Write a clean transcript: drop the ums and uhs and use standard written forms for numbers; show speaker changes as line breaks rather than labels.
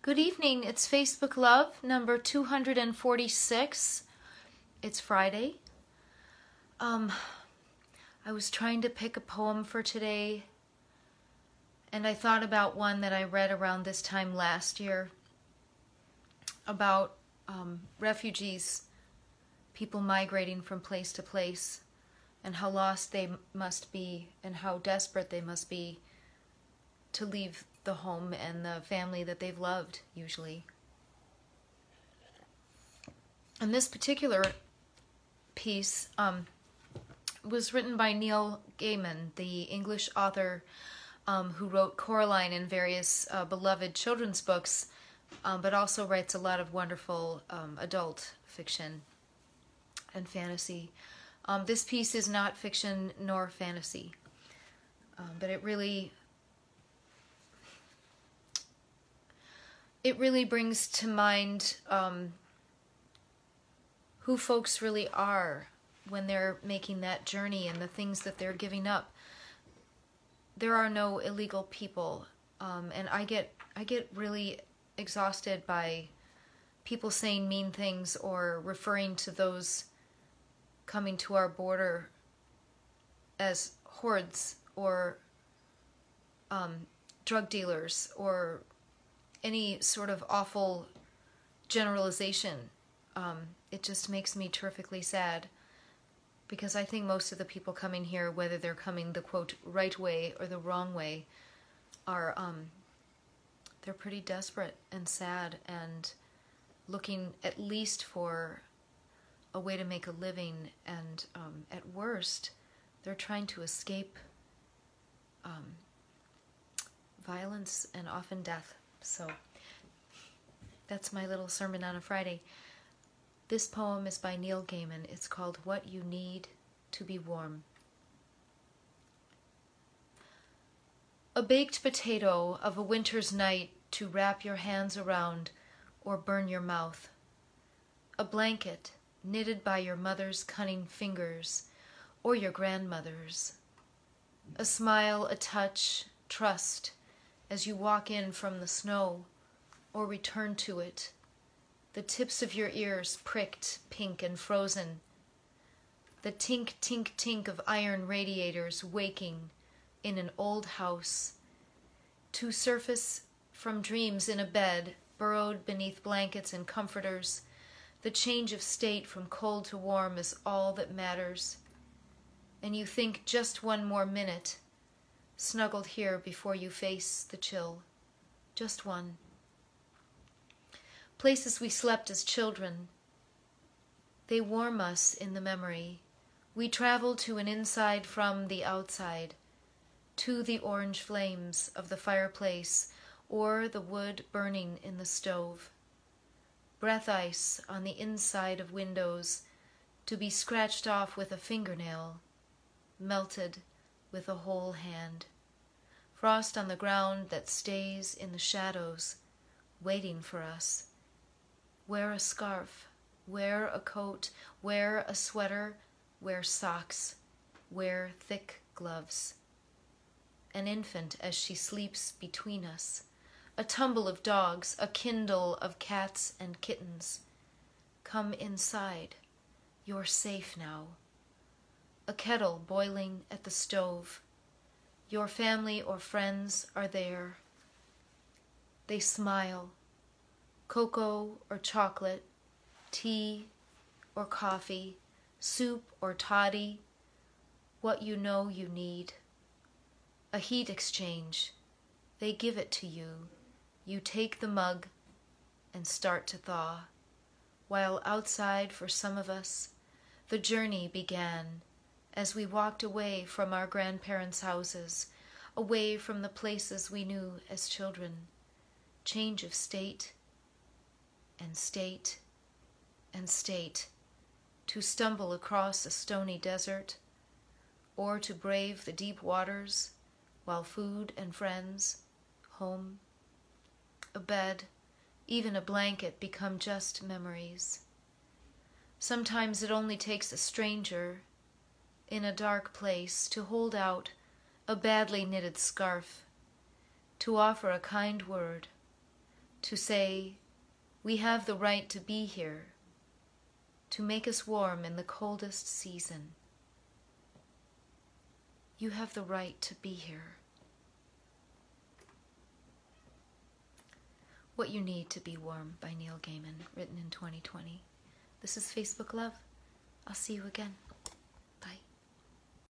Good evening. It's Facebook Love number 246. It's Friday. I was trying to pick a poem for today, and I thought about one that I read around this time last year about refugees, people migrating from place to place, and how lost they must be and how desperate they must be to leave the home and the family that they've loved, usually. And this particular piece was written by Neil Gaiman, the English author who wrote Coraline and various beloved children's books, but also writes a lot of wonderful adult fiction and fantasy. This piece is not fiction nor fantasy, but it really brings to mind who folks really are when they're making that journey and the things that they're giving up. There are no illegal people, and I get really exhausted by people saying mean things or referring to those coming to our border as hordes or drug dealers or any sort of awful generalization. It just makes me terrifically sad, because I think most of the people coming here, whether they're coming the quote right way or the wrong way, are they're pretty desperate and sad and looking at least for a way to make a living, and at worst they're trying to escape violence and often death. So that's my little sermon on a Friday. This poem is by Neil Gaiman. It's called What You Need to Be Warm. A baked potato of a winter's night to wrap your hands around or burn your mouth. A blanket knitted by your mother's cunning fingers or your grandmother's. A smile, a touch, trust as you walk in from the snow or return to it. The tips of your ears pricked, pink and frozen. The tink, tink, tink of iron radiators waking in an old house. To surface from dreams in a bed, burrowed beneath blankets and comforters. The change of state from cold to warm is all that matters. And you think just one more minute, snuggled here before you face the chill. Just one. Places we slept as children. They warm us in the memory. We travel to an inside from the outside, to the orange flames of the fireplace or the wood burning in the stove. Breath ice on the inside of windows to be scratched off with a fingernail, melted with a whole hand. Frost on the ground that stays in the shadows, waiting for us. Wear a scarf, wear a coat, wear a sweater, wear socks, wear thick gloves. An infant as she sleeps between us, a tumble of dogs, a kindle of cats and kittens. Come inside, you're safe now. A kettle boiling at the stove. Your family or friends are there. They smile. Cocoa or chocolate, tea or coffee, soup or toddy, what you know you need. A heat exchange. They give it to you. You take the mug and start to thaw. While outside, for some of us, the journey began as we walked away from our grandparents' houses, away from the places we knew as children. Change of state and state and state, to stumble across a stony desert, or to brave the deep waters while food and friends, home, a bed, even a blanket become just memories. Sometimes it only takes a stranger in a dark place to hold out a badly knitted scarf, to offer a kind word, to say, we have the right to be here, to make us warm in the coldest season. You have the right to be here. What You Need to Be Warm by Neil Gaiman, written in 2020. This is Facebook Love. I'll see you again.